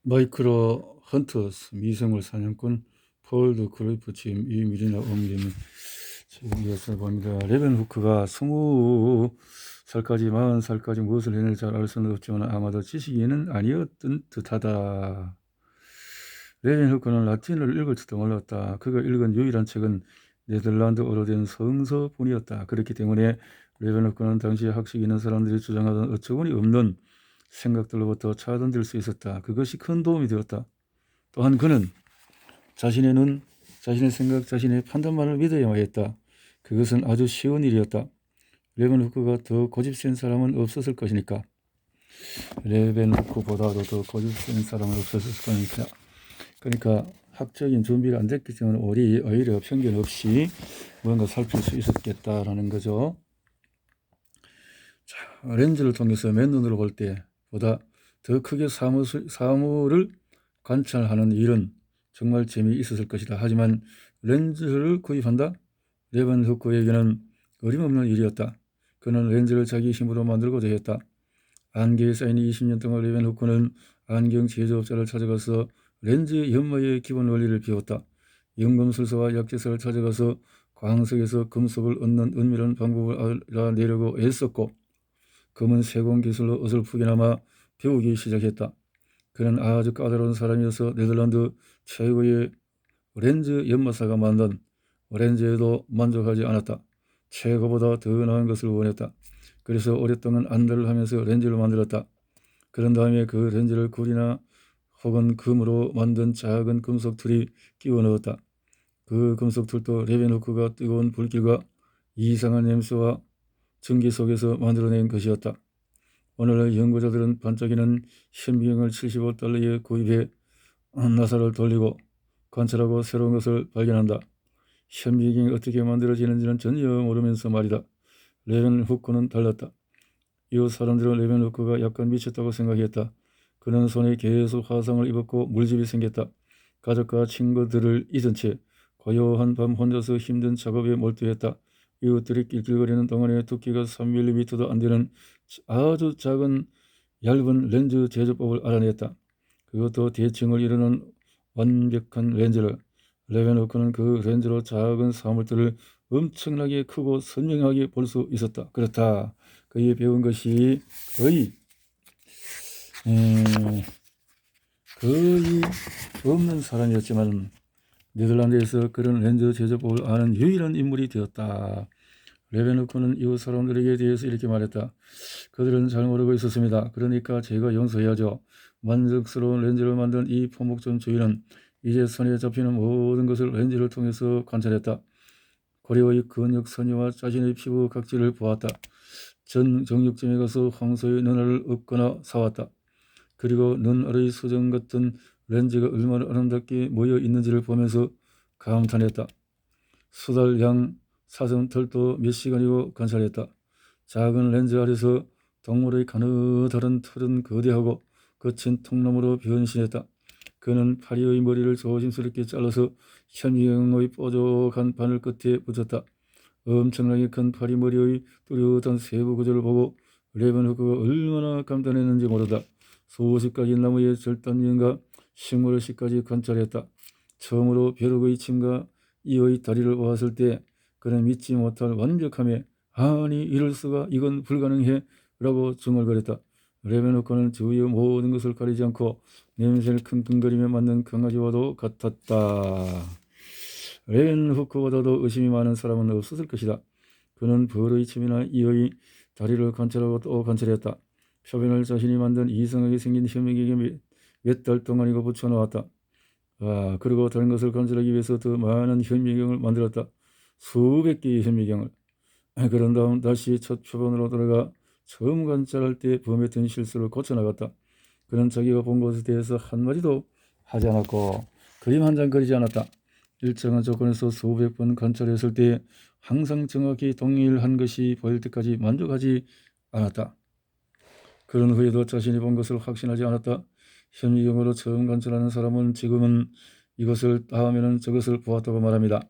마이크로 헌터스 미생물 사냥꾼 폴 드 크루이프 취임 이 미리나 옮기는 책이었어 봅니다. 레벤후크가 20살까지 40살까지 무엇을 해낼지 잘 알 수는 없지만 아마도 지식인은 아니었던 듯하다. 레벤후크는 라틴어를 읽을 줄도 몰랐다. 그가 읽은 유일한 책은 네덜란드어로 된 성서뿐이었다. 그렇기 때문에 레벤후크는 당시 학식 있는 사람들이 주장하던 어처구니 없는 생각들로부터 차단될 수 있었다. 그것이 큰 도움이 되었다. 또한 그는 자신의 눈, 자신의 생각, 자신의 판단만을 믿어야만 했다. 그것은 아주 쉬운 일이었다. 레벤후크가 더 고집센 사람은 없었을 것이니까. 레벤후크보다도 더 고집센 사람은 없었을 거니까. 그러니까 학적인 준비가 안 됐기 때문에 오히려 편견 없이 뭔가 살필 수 있었겠다라는 거죠. 자, 렌즈를 통해서 맨눈으로 볼 때보다 더 크게 사물을 관찰하는 일은 정말 재미있었을 것이다. 하지만 렌즈를 구입한다? 레벤후크에게는 어림없는 일이었다. 그는 렌즈를 자기 힘으로 만들고자 했다. 안개에 쌓인 20년 동안 레벤후크는 안경 제조업자를 찾아가서 렌즈 연마의 기본 원리를 배웠다. 연금술사와 약재사를 찾아가서 광석에서 금속을 얻는 은밀한 방법을 알아내려고 애썼고 검은 세공 기술로 어설프게나마 배우기 시작했다. 그는 아주 까다로운 사람이어서 네덜란드 최고의 렌즈 연마사가 만든 렌즈에도 만족하지 않았다. 최고보다 더 나은 것을 원했다. 그래서 오랫동안 안달을 하면서 렌즈를 만들었다. 그런 다음에 그 렌즈를 구리나 혹은 금으로 만든 작은 금속 틀이 끼워 넣었다. 그 금속 틀도 레벤후크가 뜨거운 불길과 이상한 냄새와 전기 속에서 만들어낸 것이었다. 오늘날 연구자들은 반짝이는 현미경을 75달러에 구입해 나사를 돌리고 관찰하고 새로운 것을 발견한다. 현미경이 어떻게 만들어지는지는 전혀 모르면서 말이다. 레벤후크는 달랐다. 이웃 사람들은 레벤후크가 약간 미쳤다고 생각했다. 그는 손에 계속 화상을 입었고 물집이 생겼다. 가족과 친구들을 잊은 채 고요한 밤 혼자서 힘든 작업에 몰두했다. 이웃들이 낄낄거리는 동안에 두께가 3mm도 안 되는 아주 작은 얇은 렌즈 제조법을 알아냈다. 그것도 대칭을 이루는 완벽한 렌즈를. 레벤후크는 그 렌즈로 작은 사물들을 엄청나게 크고 선명하게 볼 수 있었다. 그렇다. 그의 배운 것이 거의 없는 사람이었지만 네덜란드에서 그런 렌즈 제조법을 아는 유일한 인물이 되었다. 레벤후크는 이웃 사람들에게 대해서 이렇게 말했다. 그들은 잘 모르고 있었습니다. 그러니까 제가 용서해야죠. 만족스러운 렌즈를 만든 이 포목전 주인은 이제 손에 잡히는 모든 것을 렌즈를 통해서 관찰했다. 고래의 근육 선이와 자신의 피부 각질을 보았다. 전 정육점에 가서 황소의 눈알을 얻거나 사왔다. 그리고 눈 아래의 수정 같은 렌즈가 얼마나 아름답게 모여 있는지를 보면서 감탄했다. 수달 양 사슴 털도 몇 시간이고 관찰했다. 작은 렌즈 아래서 동물의 가느다란 털은 거대하고 거친 통나무로 변신했다. 그는 파리의 머리를 조심스럽게 잘라서 현미경의 뾰족한 바늘 끝에 붙였다. 엄청나게 큰 파리 머리의 뚜렷한 세부 구조를 보고 레벤후크가 얼마나 감탄했는지 모르다. 수십 가지 나무의 절단면과 식물의식까지 관찰했다. 처음으로 벼룩의 침과 이의 다리를 보았을 때 그는 믿지 못할 완벽함에 아니 이럴 수가 이건 불가능해 라고 중얼거렸다. 레벤후크는 주위의 모든 것을 가리지 않고 냄새를 킁킁거리며 맡는 강아지와도 같았다. 레벤후크보다도 의심이 많은 사람은 없었을 것이다. 그는 벌의 침이나 이의 다리를 관찰하고 또 관찰했다. 표면을 자신이 만든 이상하게 생긴 현미경에 몇 달 동안이고 붙여놓았다. 그리고 다른 것을 관찰하기 위해서 더 많은 현미경을 만들었다. 수백 개의 현미경을. 그런 다음 다시 첫 표본으로 돌아가 처음 관찰할 때 범했던 실수를 고쳐나갔다. 그는 자기가 본 것에 대해서 한마디도 하지 않았고 그림 한 장 그리지 않았다. 일정한 조건에서 수백 번 관찰했을 때 항상 정확히 동일한 것이 보일 때까지 만족하지 않았다. 그런 후에도 자신이 본 것을 확신하지 않았다. 현미경으로 처음 관찰하는 사람은 지금은 이것을 다음에는 저것을 보았다고 말합니다.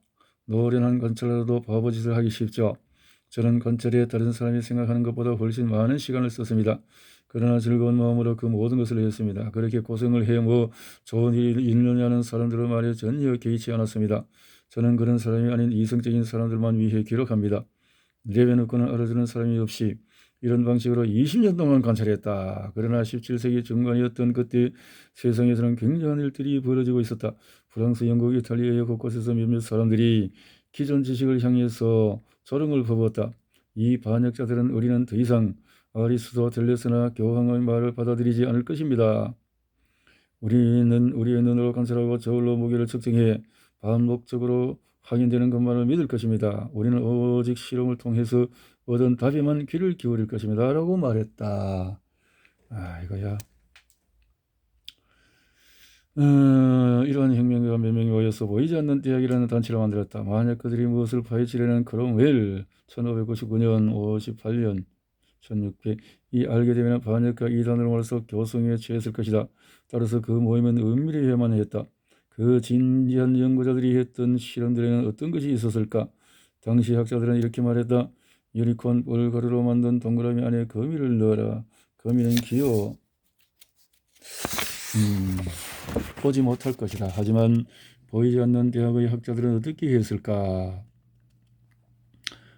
노련한 관찰자도 바보짓을 하기 쉽죠. 저는 관찰에 다른 사람이 생각하는 것보다 훨씬 많은 시간을 썼습니다. 그러나 즐거운 마음으로 그 모든 것을 했습니다. 그렇게 고생을 해 뭐 좋은 일이 있느냐는 사람들의 말에 전혀 개의치 않았습니다. 저는 그런 사람이 아닌 이성적인 사람들만 위해 기록합니다. 레베누크는 알아주는 사람이 없이 이런 방식으로 20년 동안 관찰했다. 그러나 17세기 중반이었던 그때 세상에서는 굉장한 일들이 벌어지고 있었다. 프랑스, 영국, 이탈리아 곳곳에서 몇몇 사람들이 기존 지식을 향해서 조롱을 퍼붓었다. 이 반역자들은 우리는 더 이상 아리스토텔레스나 교황의 말을 받아들이지 않을 것입니다. 우리는 우리의 눈으로 관찰하고 저울로 무게를 측정해 반복적으로 확인되는 것만을 믿을 것입니다. 우리는 오직 실험을 통해서 얻은 답에만 귀를 기울일 것입니다. 라고 말했다. 이거야. 이러한 혁명가가 몇 명이 모여서 보이지 않는 대학이라는 단체를 만들었다. 만약 그들이 무엇을 파헤치려는 크롬웰 1599년 58년 1600 이 알게 되면 반역과 이단으로서 교성에 취했을 것이다. 따라서 그 모임은 은밀해야만 했다. 그 진지한 연구자들이 했던 실험들에는 어떤 것이 있었을까? 당시 학자들은 이렇게 말했다. 유니콘 볼가루로 만든 동그라미 안에 거미를 넣어라. 거미는 귀여워. 보지 못할 것이다. 하지만 보이지 않는 대학의 학자들은 어떻게 했을까?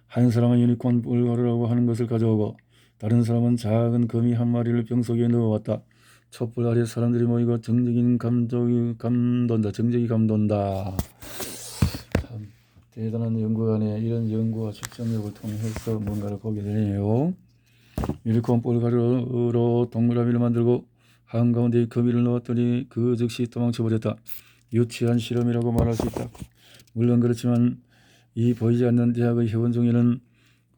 한 사람은 유니콘 볼가루라고 하는 것을 가져오고 다른 사람은 작은 거미 한 마리를 병 속에 넣어왔다. 촛불 아래 사람들이 모이고 정적이 감돈다. 참 대단한 연구가네. 이런 연구와 집중력을 통해서 뭔가를 보게 되네요. 유니콘 볼가루로 동그라미를 만들고 한가운데에 거미를 넣었더니 그 즉시 도망쳐버렸다. 유치한 실험이라고 말할 수 있다. 물론 그렇지만 이 보이지 않는 대학의 회원 중에는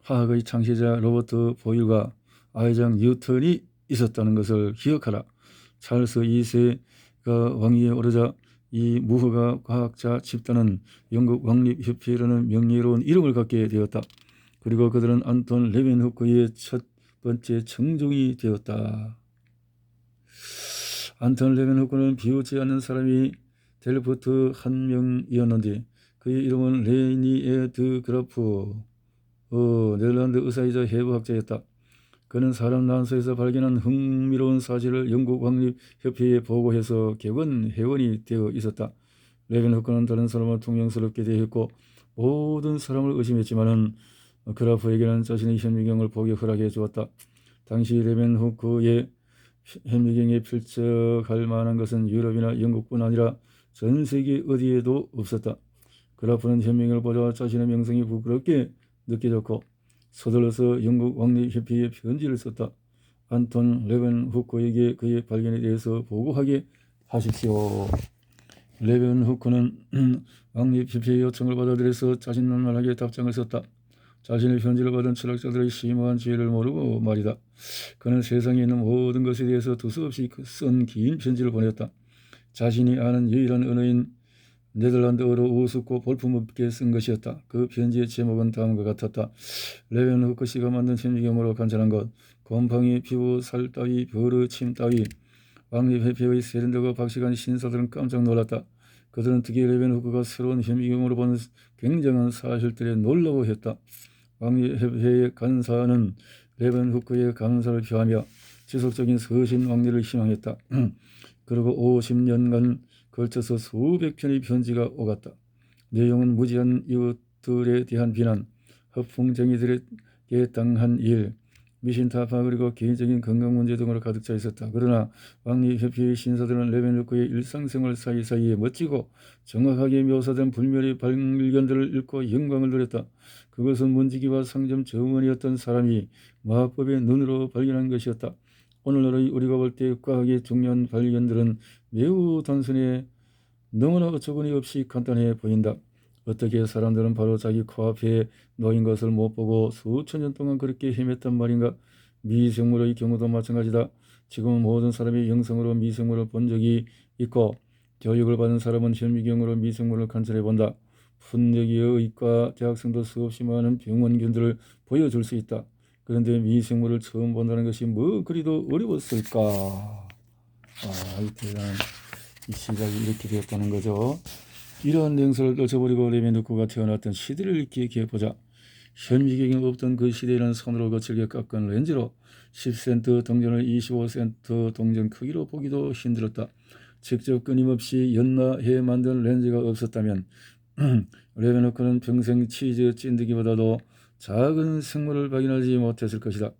화학의 창시자 로버트 보일과 아이작 뉴턴이 있었다는 것을 기억하라. 찰스 2세가 왕위에 오르자 이 무허가 과학자 집단은 영국 왕립협회라는 명예로운 이름을 갖게 되었다. 그리고 그들은 안톤 레벤후크의 첫 번째 청중이 되었다. 안톤 레벤후크는 비웃지 않는 사람이 델프트 한 명이었는데 그의 이름은 레니에 드 그라프 네덜란드 의사이자 해부학자였다. 그는 사람 난소에서 발견한 흥미로운 사실을 영국 왕립협회에 보고해서 객원 회원이 되어 있었다. 레벤후크는 다른 사람을 통영스럽게 대했고 모든 사람을 의심했지만은 그라프에게는 자신의 현미경을 보기 허락해 주었다. 당시 레벤후크의 현미경에 필적할 만한 것은 유럽이나 영국뿐 아니라 전 세계 어디에도 없었다. 그라프는 현미경을 보자 자신의 명성이 부끄럽게 느껴졌고 서둘러서 영국 왕립협회에 편지를 썼다. 안톤 레벤후크에게 그의 발견에 대해서 보고하게 하십시오. 레벤후크는 왕립협회의 요청을 받아들여서 자신만만하게 답장을 썼다. 자신의 편지를 받은 철학자들의 심오한 지혜를 모르고 말이다. 그는 세상에 있는 모든 것에 대해서 두서없이 쓴 긴 편지를 보냈다. 자신이 아는 유일한 언어인 네덜란드어로 우습고 볼품없게 쓴 것이었다. 그 편지의 제목은 다음과 같았다. 레벤후크 씨가 만든 현미경으로 관찰한 것, 곰팡이, 피부, 살 따위, 버르, 침 따위. 왕립협회의 세련되고 박식한 신사들은 깜짝 놀랐다. 그들은 특히 레벤후크가 새로운 현미경으로 본 굉장한 사실들에 놀라워했다. 왕립협회의 간사는 레벤후크의 감사를 표하며 지속적인 서신 왕래를 희망했다. 그리고 50년간 걸쳐서 수백 편의 편지가 오갔다. 내용은 무지한 이웃들에 대한 비난, 허풍쟁이들에게 당한 일, 미신타파 그리고 개인적인 건강 문제 등으로 가득 차 있었다. 그러나 왕립협회의 신사들은 레벤후크의 일상생활 사이사이에 멋지고 정확하게 묘사된 불멸의 발견들을 읽고 영광을 누렸다. 그것은 문지기와 상점 점원이었던 사람이 마법의 눈으로 발견한 것이었다. 오늘날의 우리가 볼 때 과학의 중요한 발견들은 매우 단순해 너무나 어처구니 없이 간단해 보인다. 어떻게 사람들은 바로 자기 코앞에 놓인 것을 못 보고 수천 년 동안 그렇게 헤맸단 말인가? 미생물의 경우도 마찬가지다. 지금 모든 사람이 영성으로 미생물을 본 적이 있고 교육을 받은 사람은 현미경으로 미생물을 관찰해 본다. 푼내기의 의과 대학생도 수없이 많은 병원균들을 보여줄 수 있다. 그런데 미생물을 처음 본다는 것이 뭐 그리도 어려웠을까? 이 대단한 이 시작이 이렇게 되었다는 거죠. 이러한 냉소를 떨쳐버리고 레벤후크가 태어났던 시대를 기억해 보자. 현미경이 없던 그 시대에는 손으로 거칠게 깎은 렌즈로 10센트 동전을 25센트 동전 크기로 보기도 힘들었다. 직접 끊임없이 연마해 만든 렌즈가 없었다면 레베노크는 평생 치즈 찐득이보다도 작은 생물을 발견하지 못했을 것이다.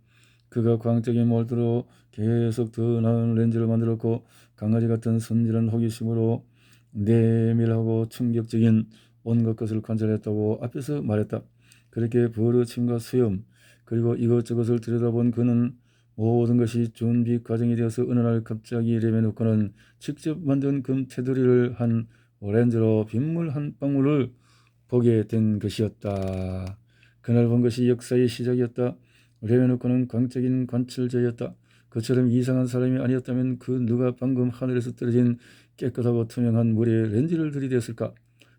그가 광적인 몰두로 계속 더 나은 렌즈를 만들었고 강아지 같은 순진한 호기심으로 내밀하고 충격적인 온갖 것을 관찰했다고 앞에서 말했다. 그렇게 버릇침과 수염 그리고 이것저것을 들여다본 그는 모든 것이 준비 과정이 되어서 어느 날 갑자기 레베노크는 직접 만든 금 테두리를 한 렌즈로 빗물 한 방울을 보게 된 것이었다. 그날 본 것이 역사의 시작이었다. 레베노크는 광적인 관찰자였다. 그처럼 이상한 사람이 아니었다면 그 누가 방금 하늘에서 떨어진 깨끗하고 투명한 물에 렌즈를 들이댔을까?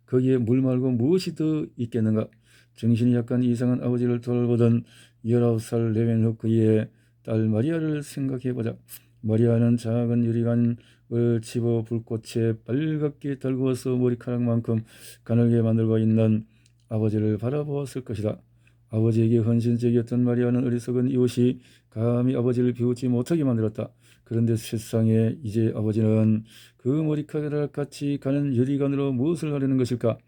거기에 물 말고 무엇이 더 있겠는가? 정신이 약간 이상한 아버지를 돌보던 19살 레벤후크의 딸 마리아를 생각해보자. 마리아는 작은 유리관을 집어 불꽃에 빨갛게 달구어서 머리카락만큼 가늘게 만들고 있는 아버지를 바라보았을 것이다. 아버지에게 헌신적이었던 마리아는 어리석은 이웃이 감히 아버지를 비웃지 못하게 만들었다. 그런데 세상에 이제 아버지는 그 머리카락같이 가는 유리관으로 무엇을 하려는 것일까?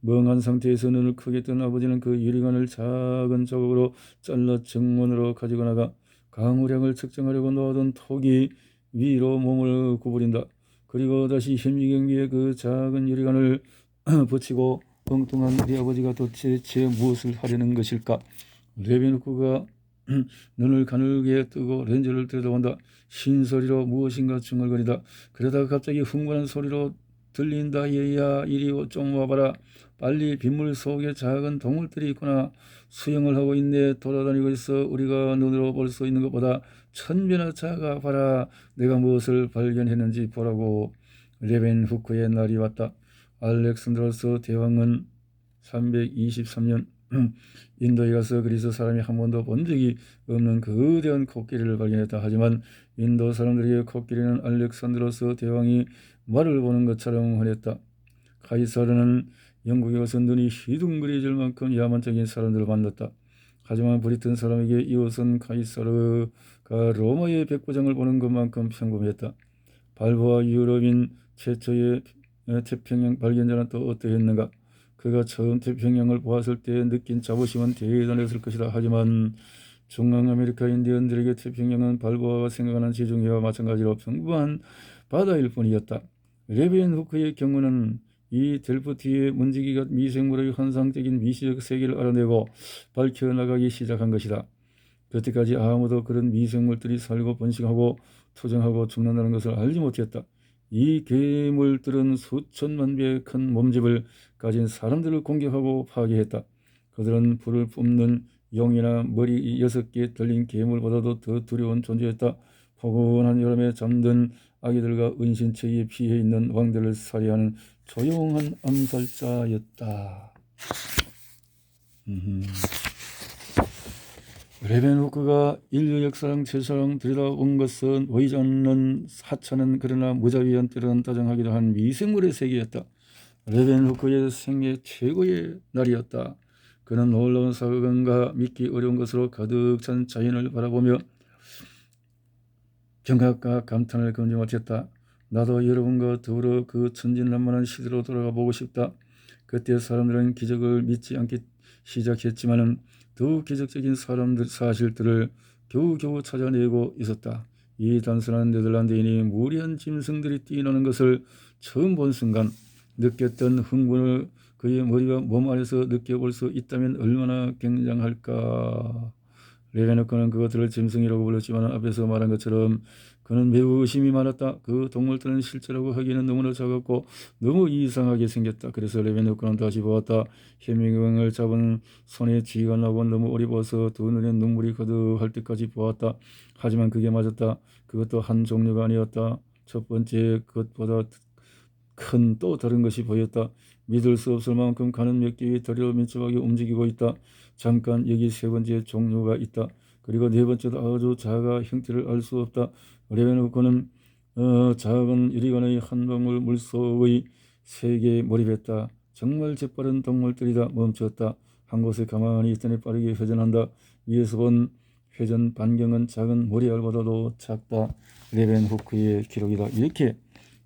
멍한 상태에서 눈을 크게 뜬 아버지는 그 유리관을 작은 조각으로 잘라 정문으로 가지고 나가 강우량을 측정하려고 놓아둔 톡이 위로 몸을 구부린다. 그리고 다시 현미경 위에 그 작은 유리관을 붙이고 엉뚱한 우리 아버지가 도대체 무엇을 하려는 것일까? 레베누크가 눈을 가늘게 뜨고 렌즈를 들여다본다. 신소리로 무엇인가 중얼거리다. 그러다가 갑자기 흥분한 소리로 들린다. 얘야 이리 좀 와봐라. 빨리 빗물 속에 작은 동물들이 있구나. 수영을 하고 있네. 돌아다니고 있어. 우리가 눈으로 볼 수 있는 것보다 1000배나 작아. 봐라. 내가 무엇을 발견했는지 보라고. 레벤후크의 날이 왔다. 알렉산드로스 대왕은 323년 인도에 가서 그리스 사람이 한 번도 본 적이 없는 거대한 코끼리를 발견했다. 하지만 인도 사람들에게 코끼리는 알렉산드로스 대왕이 말을 보는 것처럼 흔했다. 카이사르는 영국에 와서 눈이 휘둥그레질 만큼 야만적인 사람들을 만났다. 하지만 브리튼 사람에게 이웃은 카이사르가 로마의 백부장을 보는 것만큼 평범했다. 발보아 유럽인 최초의 태평양 발견자는 또 어떠했는가? 그가 처음 태평양을 보았을 때 느낀 자부심은 대단했을 것이다. 하지만 중앙아메리카 인디언들에게 태평양은 발보아가 생각하는 지중해와 마찬가지로 평범한 바다일 뿐이었다. 레벤후크의 경우는 이 델프티의 문지기가 미생물의 환상적인 미시적 세계를 알아내고 밝혀나가기 시작한 것이다. 그때까지 아무도 그런 미생물들이 살고 번식하고 투정하고 죽는다는 것을 알지 못했다. 이 괴물들은 수천만 배의 큰 몸집을 가진 사람들을 공격하고 파괴했다. 그들은 불을 뿜는 용이나 머리 6개 달린 괴물보다도 더 두려운 존재였다. 포근한 여름에 잠든 아기들과 은신처에 피해 있는 왕들을 살해하는 조용한 암살자였다. 레벤후크가 인류 역사랑 최사랑 들여다본 것은 보이지 않는 하찮은 그러나 무자비한 때로는 다정하기도 한 미생물의 세계였다. 레벤후크의 생애 최고의 날이었다. 그는 놀라운 사건과 믿기 어려운 것으로 가득 찬 자연을 바라보며 경악과 감탄을 금치 못했다. 나도 여러분과 더불어 그 천진난만한 시대로 돌아가 보고 싶다. 그때 사람들은 기적을 믿지 않기 시작했지만은 더욱 기적적인 사실들을 겨우겨우 찾아내고 있었다. 이 단순한 네덜란드인이 무리한 짐승들이 뛰노는 것을 처음 본 순간 느꼈던 흥분을 그의 머리와 몸 안에서 느껴볼 수 있다면 얼마나 굉장할까. 레베노크는 그것들을 짐승이라고 불렀지만 앞에서 말한 것처럼 그는 매우 의심이 많았다. 그 동물들은 실제라고 하기에는 너무나 작았고 너무 이상하게 생겼다. 그래서 레베노크는 다시 보았다. 현미경을 잡은 손에 쥐가 나고 너무 어리버서 두 눈에 눈물이 거듭할 때까지 보았다. 하지만 그게 맞았다. 그것도 한 종류가 아니었다. 첫 번째 것보다 큰 또 다른 것이 보였다. 믿을 수 없을 만큼 가는 몇 개의 다리로 민첩하게 움직이고 있다. 잠깐 여기 세 번째 종류가 있다. 그리고 네 번째도 아주 작아 형태를 알 수 없다. 레베노크는 작은 유리관의 한 방울 물속의 세계에 몰입했다. 정말 재빠른 동물들이다. 멈췄다. 한 곳에 가만히 있더니 빠르게 회전한다. 위에서 본 회전 반경은 작은 모래알보다도 작다. 레벤후크의 기록이다. 이렇게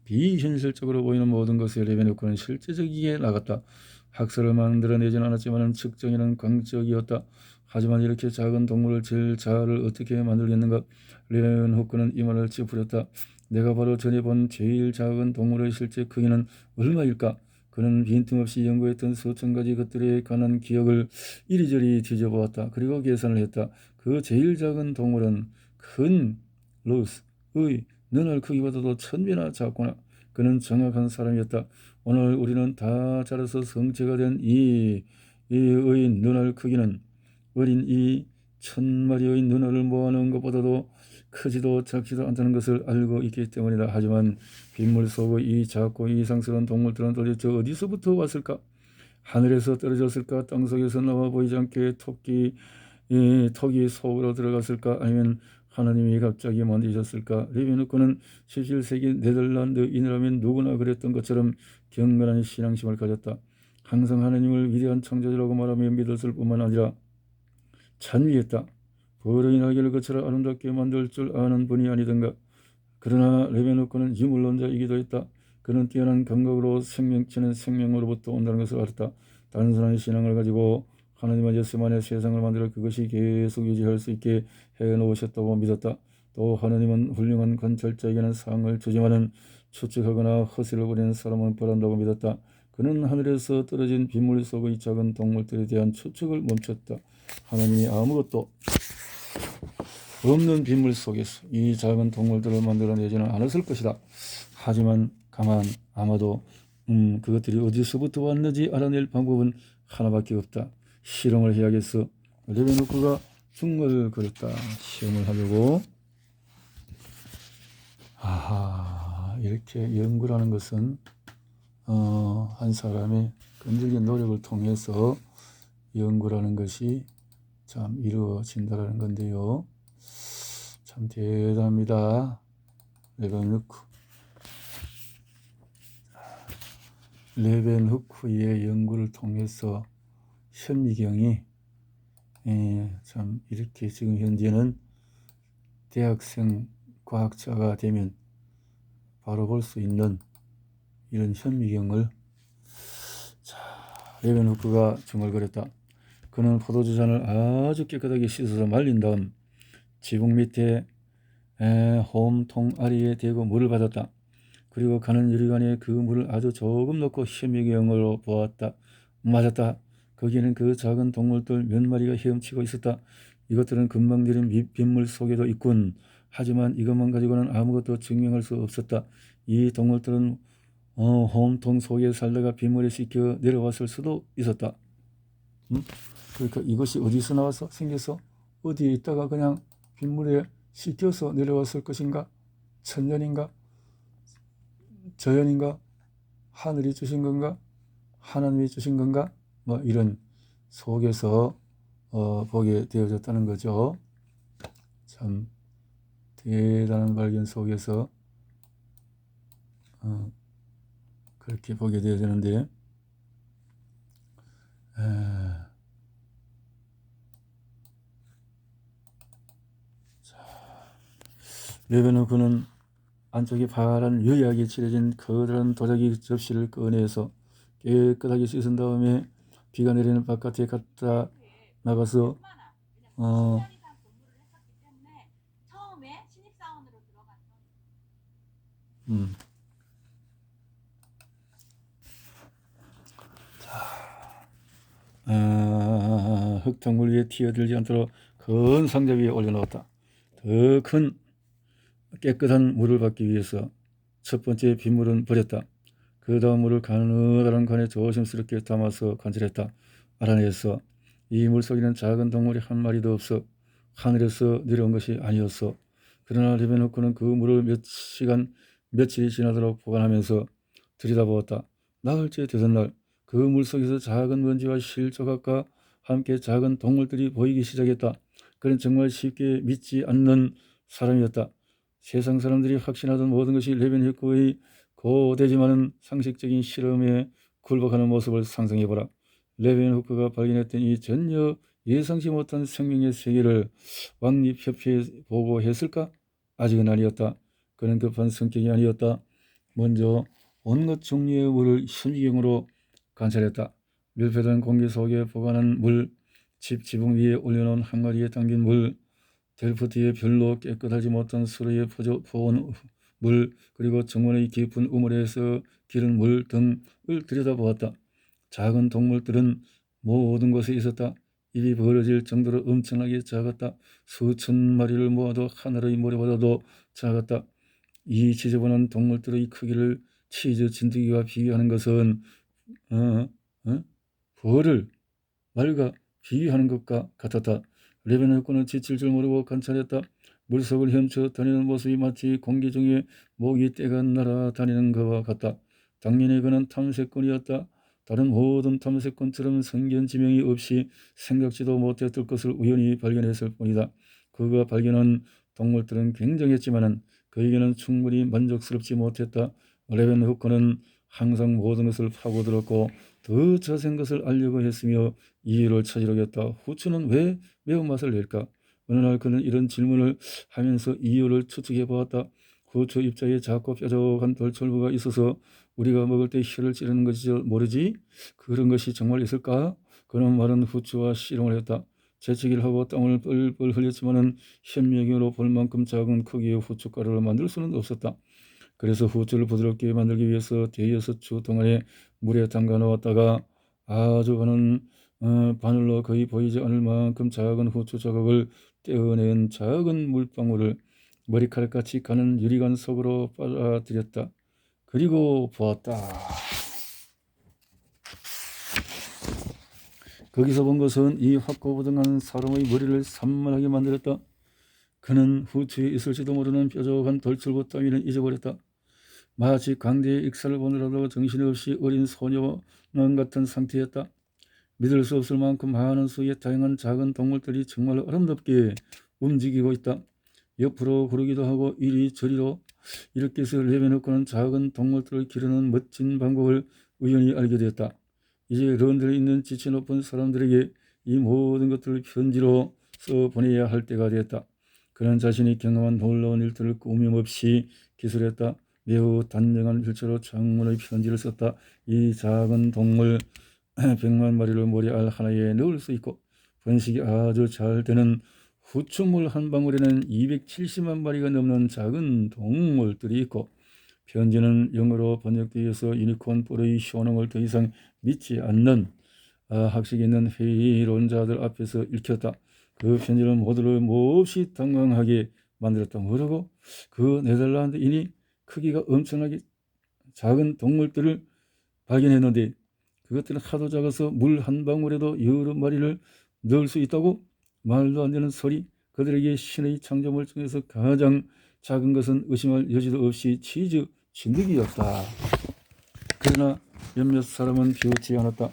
비현실적으로 보이는 모든 것에 레벤후크는 실제적이게 나갔다. 학설을 만들어내지는 않았지만 측정에는 광적이었다. 하지만 이렇게 작은 동물을 제일 잘 어떻게 만들겠는가? 레벤후크는 이 말을 찌푸렸다. 내가 바로 전에 본 제일 작은 동물의 실제 크기는 얼마일까? 그는 빈틈없이 연구했던 수천 가지 것들에 관한 기억을 이리저리 뒤져보았다. 그리고 계산을 했다. 그 제일 작은 동물은 큰 로스의 눈알 크기보다도 1000배나 작구나. 그는 정확한 사람이었다. 오늘 우리는 다 자라서 성체가 된 이의 눈알 크기는 어린 이 1000마리의 눈알을 모아놓은 것보다도 크지도 작지도 않다는 것을 알고 있기 때문이다. 하지만 빗물 속의 이 작고 이상스러운 동물들은 도대체 어디서부터 왔을까? 하늘에서 떨어졌을까? 땅속에서 나와 보이지 않게 턱이 속으로 들어갔을까? 아니면 하나님이 갑자기 만드셨을까? 레비누크는 17세기 네덜란드인이라면 누구나 그랬던 것처럼 경건한 신앙심을 가졌다. 항상 하나님을 위대한 창조주라고 말하며 믿었을 뿐만 아니라 찬미했다. 버러이 날개를 거쳐라 아름답게 만들 줄 아는 분이 아니던가. 그러나 레베누크는 유물론자이기도 했다. 그는 뛰어난 감각으로 생명체는 생명으로부터 온다는 것을 알았다. 단순한 신앙을 가지고 하나님은 예수만의 세상을 만들어 그것이 계속 유지할 수 있게 해놓으셨다고 믿었다. 또 하나님은 훌륭한 관찰자에게는 상을 주지만은 추측하거나 허세를 부리는 사람은 벌한다고 믿었다. 그는 하늘에서 떨어진 빗물 속의 작은 동물들에 대한 추측을 멈췄다. 하나님이 아무것도 없는 빗물 속에서 이 작은 동물들을 만들어내지는 않았을 것이다. 하지만 아마도 그것들이 어디서부터 왔는지 알아낼 방법은 하나밖에 없다. 실험을 해야겠어. 레베누크가 중얼거렸다. 시험을 하려고. 이렇게 연구라는 것은 한 사람의 끈질긴 노력을 통해서 연구라는 것이 참 이루어진다는 건데요. 참 대단합니다. 레벤후크의 연구를 통해서 현미경이 참 이렇게 지금 현재는 대학생 과학자가 되면 바로 볼 수 있는 이런 현미경을 레벤후크가 중얼거렸다. 그는 포도주 잔을 아주 깨끗하게 씻어서 말린 다음 지붕 밑에 홈통 아래에 대고 물을 받았다. 그리고 가는 유리관에 그 물을 아주 조금 넣고 현미경으로 보았다. 맞았다. 거기에는 그 작은 동물들 몇 마리가 헤엄치고 있었다. 이것들은 금방 내린 빗물 속에도 있군. 하지만 이것만 가지고는 아무것도 증명할 수 없었다. 이 동물들은 홈통 속에 살다가 빗물에 씻겨 내려왔을 수도 있었다. 그러니까 이것이 어디서 나와서 생겨서 어디에 있다가 그냥 빗물에 씻겨서 내려왔을 것인가? 천년인가? 저연인가? 하늘이 주신 건가? 하나님이 주신 건가? 뭐 이런 속에서 보게 되어졌다는 거죠. 참 대단한 발견 속에서 그렇게 보게 되어지는데 레베누크는 안쪽에 파란 유리하게 칠해진 커다란 도자기 접시를 꺼내서 깨끗하게 씻은 다음에 비가 내리는 바깥에 갖다 나가서 흙탕물 위에 튀어들지 않도록 큰 상자 위에 올려놓았다. 더 큰 깨끗한 물을 받기 위해서 첫 번째 빗물은 버렸다. 그 다음 물을 가느다란 칸에 조심스럽게 담아서 관찰했다. 알아냈어. 이 물속에는 작은 동물이 한 마리도 없어. 하늘에서 내려온 것이 아니었어. 그러나 레베누크는 그 물을 며칠이 지나도록 보관하면서 들여다보았다. 나흘째 되던 날, 그 물속에서 작은 먼지와 실조각과 함께 작은 동물들이 보이기 시작했다. 그는 정말 쉽게 믿지 않는 사람이었다. 세상 사람들이 확신하던 모든 것이 레벤후크의 고되지만은 상식적인 실험에 굴복하는 모습을 상상해보라. 레벤후크가 발견했던 이 전혀 예상치 못한 생명의 세계를 왕립협회에 보고했을까? 아직은 아니었다. 그는 급한 성격이 아니었다. 먼저 온갖 종류의 물을 현미경으로 관찰했다. 밀폐된 공기 속에 보관한 물, 집 지붕 위에 올려놓은 항아리에 담긴 물, 델프트의 별로 깨끗하지 못한 수로에 퍼온 물, 그리고 정원의 깊은 우물에서 기른 물 등을 들여다보았다. 작은 동물들은 모든 곳에 있었다. 입이 벌어질 정도로 엄청나게 작았다. 수천 마리를 모아도 하늘의 모래보다도 작았다. 이 지저분한 동물들의 크기를 치즈 진드기와 비교하는 것은 어, 어? 벌을 말과 비교하는 것과 같았다. 레베노코는 지칠 줄 모르고 관찰했다. 물속을 헤엄쳐 다니는 모습이 마치 공기 중에 모기 떼가 날아다니는 것과 같다. 당연히 그는 탐색꾼이었다. 다른 모든 탐색꾼처럼 성견 지명이 없이 생각지도 못했을 것을 우연히 발견했을 뿐이다. 그가 발견한 동물들은 굉장했지만 그에게는 충분히 만족스럽지 못했다. 레벤후크는 항상 모든 것을 파고들었고 더 자세한 것을 알려고 했으며 이유를 찾으려겠다. 후추는 왜 매운맛을 낼까? 어느 날 그는 이런 질문을 하면서 이유를 추측해 보았다. 후추 입자에 작고 뾰족한 돌철부가 있어서 우리가 먹을 때 혀를 찌르는 것이 모르지? 그런 것이 정말 있을까? 그는 마른 후추와 씨름을 했다. 재채기를 하고 땀을 뻘뻘 흘렸지만은 현미경으로 볼 만큼 작은 크기의 후춧가루를 만들 수는 없었다. 그래서 후추를 부드럽게 만들기 위해서 대여섯 주 동안에 물에 담가 놓았다가 아주 가는 바늘로 거의 보이지 않을 만큼 작은 후추 자국을 떼어낸 작은 물방울을 머리카락같이 가는 유리관 속으로 빨아들였다. 그리고 보았다. 거기서 본 것은 이 확고부동한 사람의 머리를 산만하게 만들었다. 그는 후추에 있을지도 모르는 뾰족한 돌출부 따위는 잊어버렸다. 마치 광대의 익사를 보느라도 정신없이 어린 소녀 같은 상태였다. 믿을 수 없을 만큼 많은 수의 다양한 작은 동물들이 정말 아름답게 움직이고 있다. 옆으로 구르기도 하고 이리저리로. 이렇게 해서 레베노크는 작은 동물들을 기르는 멋진 방법을 우연히 알게 되었다. 이제 런던에 있는 지체 높은 사람들에게 이 모든 것들을 편지로 써 보내야 할 때가 되었다. 그는 자신이 경험한 놀라운 일들을 꾸밈없이 기술했다. 매우 단정한 필체로 장문의 편지를 썼다. 이 작은 동물 100만 마리를 머리알 하나에 넣을 수 있고 번식이 아주 잘 되는 후추물 한 방울에는 270만 마리가 넘는 작은 동물들이 있고 편지는 영어로 번역되어서 유니콘 뿔의 효능을 더 이상 믿지 않는 학식 있는 회의론자들 앞에서 읽혔다. 그 편지는 모두를 몹시 당황하게 만들었다. 뭐라고? 그 네덜란드인이 크기가 엄청나게 작은 동물들을 발견했는데 그것들은 하도 작아서 물 한 방울에도 여러 마리를 넣을 수 있다고? 말도 안 되는 소리. 그들에게 신의 창조물 중에서 가장 작은 것은 의심할 여지도 없이 치즈 진드기였다. 그러나 몇몇 사람은 비웃지 않았다.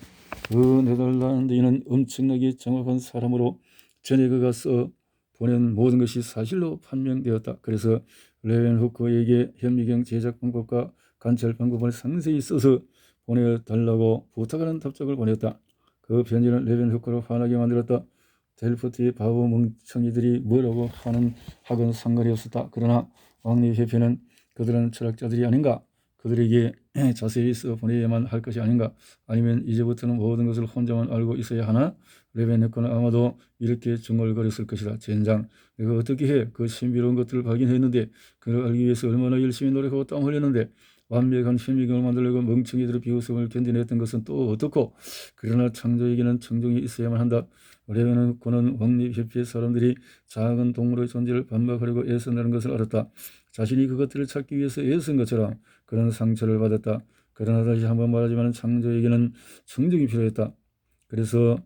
그 네덜란드인은 엄청나게 정확한 사람으로 전에 그가 써 보낸 모든 것이 사실로 판명되었다. 그래서 레벤후크에게 현미경 제작 방법과 관찰 방법을 상세히 써서 보내달라고 부탁하는 답장을 보냈다. 그 편지는 레벤후크를 화나게 만들었다. 델프트의 바보 멍청이들이 뭐라고 하건 상관이 없었다. 그러나 왕립협회는 그들은 철학자들이 아닌가? 그들에게 자세히 써 보내야만 할 것이 아닌가? 아니면 이제부터는 모든 것을 혼자만 알고 있어야 하나? 레벤후크는 아마도 이렇게 중얼거렸을 것이다. 젠장, 내가 어떻게 해? 그 신비로운 것들을 발견했는데 그걸 알기 위해서 얼마나 열심히 노력하고 땀 흘렸는데 완벽한 현미경을 만들려고 멍청이들의 비웃음을 견뎌냈던 것은 또 어떻고? 그러나 창조에게는 청중이 있어야만 한다. 레벤후크는 왕립협회 사람들이 작은 동물의 존재를 반박하려고 애쓴다는 것을 알았다. 자신이 그것들을 찾기 위해서 애쓴 것처럼 그런 상처를 받았다. 그러나 다시 한번 말하지만 창조에게는 청중이 필요했다. 그래서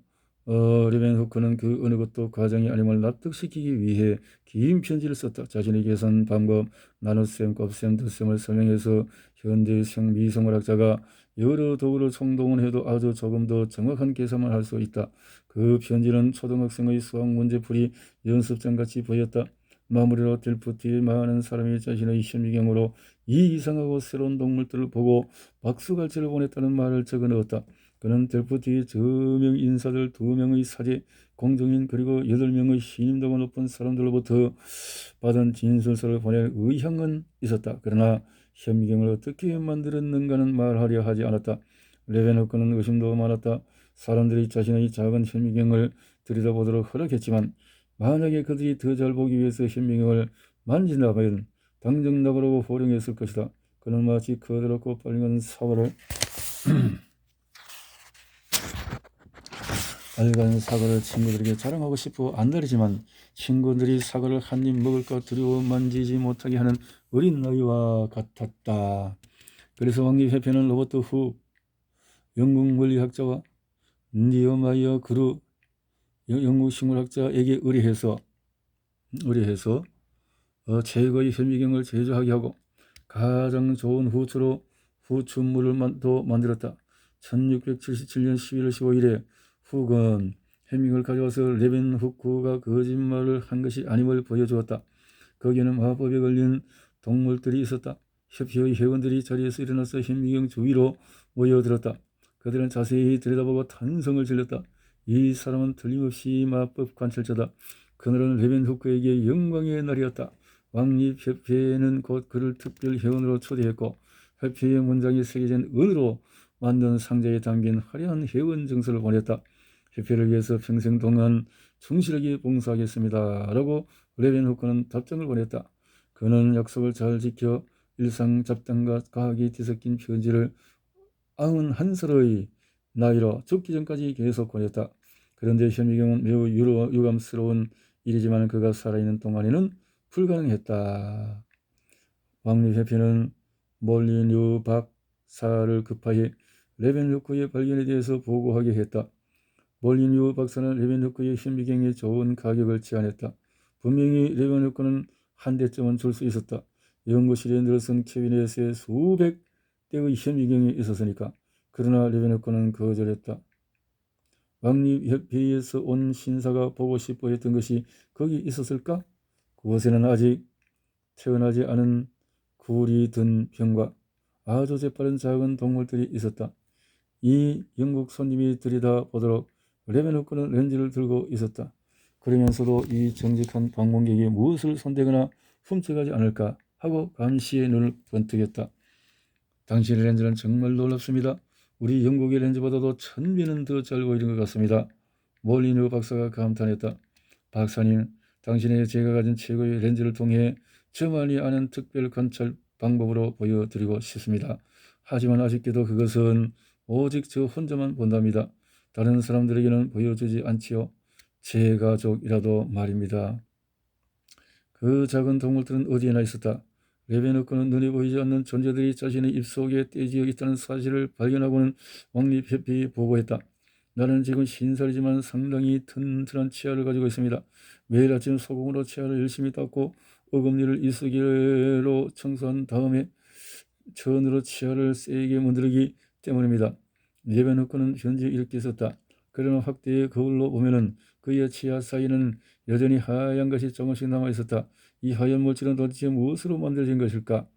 레벤후크는 그 어느 것도 과정이 아님을 납득시키기 위해 긴 편지를 썼다. 자신의 계산 방법, 나눗셈, 곱셈, 덧셈을 설명해서 현대성 미생물학자가 여러 도구를 총동원해도 아주 조금 더 정확한 계산만 할 수 있다. 그 편지는 초등학생의 수학 문제풀이 연습장같이 보였다. 마무리로 델프트의 많은 사람이 자신의 현미경으로 이 이상하고 새로운 동물들을 보고 박수갈채를 보냈다는 말을 적어 넣었다. 그는 델프트의 저명 인사들 2명의 사제, 공정인 그리고 8명의 신임도가 높은 사람들로부터 받은 진술서를 보낼 의향은 있었다. 그러나 현미경을 어떻게 만들었는가는 말하려 하지 않았다. 레베노크는 의심도 많았다. 사람들이 자신의 작은 현미경을 들여다보도록 허락했지만 만약에 그들이 더 잘 보기 위해서 현미경을 만진다면 당장 나가라고 호령했을 것이다. 그는 마치 커다랗고 빨간 사과를 빨간 사과를 친구들에게 자랑하고 싶어 안달이지만 친구들이 사과를 한 입 먹을까 두려워 만지지 못하게 하는 어린 아이와 같았다. 그래서 왕립회피는 로버트 후 영국 물리학자와 니어마이어 그루 영국 식물학자에게 의뢰해서 최고의 현미경을 제조하게 하고 가장 좋은 후추물을 또 만들었다. 1677년 11월 15일에 훅은 현미경을 가져와서 레벤 후크가 거짓말을 한 것이 아님을 보여주었다. 거기에는 마법에 걸린 동물들이 있었다. 협회의 회원들이 자리에서 일어나서 현미경 주위로 모여들었다. 그들은 자세히 들여다보고 탄성을 질렀다. 이 사람은 틀림없이 마법 관찰자다. 그날은 레벤 후크에게 영광의 날이었다. 왕립협회는 곧 그를 특별 회원으로 초대했고 협회의 문장이 새겨진 은으로 만든 상자에 담긴 화려한 회원 증서를 보냈다. 협회를 위해서 평생 동안 충실하게 봉사하겠습니다. 라고 레벤 후크는 답장을 보냈다. 그는 약속을 잘 지켜 일상 잡담과 과학이 뒤섞인 편지를 91살의 나이로 죽기 전까지 계속 보냈다. 그런데 현미경은 매우 유감스러운 일이지만 그가 살아있는 동안에는 불가능했다. 왕립협회는 몰리뉴 박사를 급하게 레벤 후크의 발견에 대해서 보고하게 했다. 몰리뉴 박사는 레벤 후크의 현미경에 좋은 가격을 제안했다. 분명히 레벤 후크는 한 대쯤은 줄 수 있었다. 연구실에 늘어선 캐비넷에 수백 대의 현미경이 있었으니까. 그러나 레벤 후크는 거절했다. 왕립협회에서 온 신사가 보고 싶어 했던 것이 거기 있었을까? 그곳에는 아직 태어나지 않은 굴이 든 병과 아주 재빠른 작은 동물들이 있었다. 이 영국 손님이 들여다보도록 레벤 후크는 렌즈를 들고 있었다. 그러면서도 이 정직한 방문객이 무엇을 손대거나 훔쳐가지 않을까 하고 감시의 눈을 번뜩였다. 당신의 렌즈는 정말 놀랍습니다. 우리 영국의 렌즈보다도 1000배는 더 잘 보이는 것 같습니다. 몰리뉴 박사가 감탄했다. 박사님, 당신의 제가 가진 최고의 렌즈를 통해 저만이 아는 특별 관찰 방법으로 보여드리고 싶습니다. 하지만 아쉽게도 그것은 오직 저 혼자만 본답니다. 다른 사람들에게는 보여주지 않지요. 제 가족이라도 말입니다. 그 작은 동물들은 어디에나 있었다. 레벤 후크는 눈에 보이지 않는 존재들이 자신의 입속에 떼지어 있다는 사실을 발견하고는 왕립협회에 보고했다. 나는 지금 50살이지만 상당히 튼튼한 치아를 가지고 있습니다. 매일 아침 소금으로 치아를 열심히 닦고 어금니를 이쑤시개로 청소한 다음에 천으로 치아를 세게 문드르기 때문입니다. 레벤 후크는 현재 이렇게 썼다. 그러나 확대의 거울로 보면은 그의 치아 사이는 여전히 하얀 것이 조금씩 남아 있었다. 이 하얀 물질은 도대체 무엇으로 만들어진 것일까?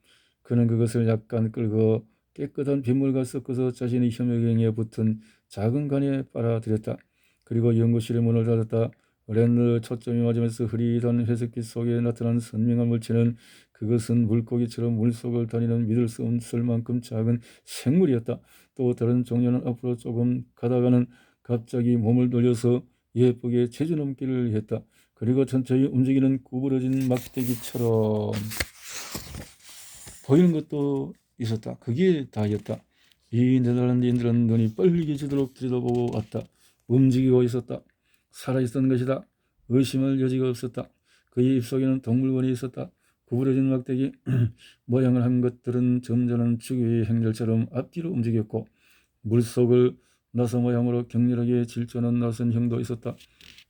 그는 그것을 약간 끌고 깨끗한 빗물과 섞어서 자신의 혐오경에 붙은 작은 간에 빨아들였다. 그리고 연구실의 문을 닫았다. 렌즈 초점이 맞으면서 흐릿한 회색빛 속에 나타난 선명한 물체는 그것은 물고기처럼 물속을 다니는 믿을 수 없을 만큼 작은 생물이었다. 또 다른 종류는 앞으로 조금 가다가는 갑자기 몸을 돌려서 예쁘게 제주넘기를 했다. 그리고 천천히 움직이는 구부러진 막대기처럼 보이는 것도 있었다. 그게 다였다. 이 네덜란드인들은 눈이 빨개지도록 들여다보고 왔다. 움직이고 있었다. 살아있었던 것이다. 의심할 여지가 없었다. 그의 입속에는 동물원이 있었다. 구부러진 막대기 모양을 한 것들은 점잖은 주교의 행렬처럼 앞뒤로 움직였고 물속을 나사 모양으로 격렬하게 질주하는 나선형도 있었다.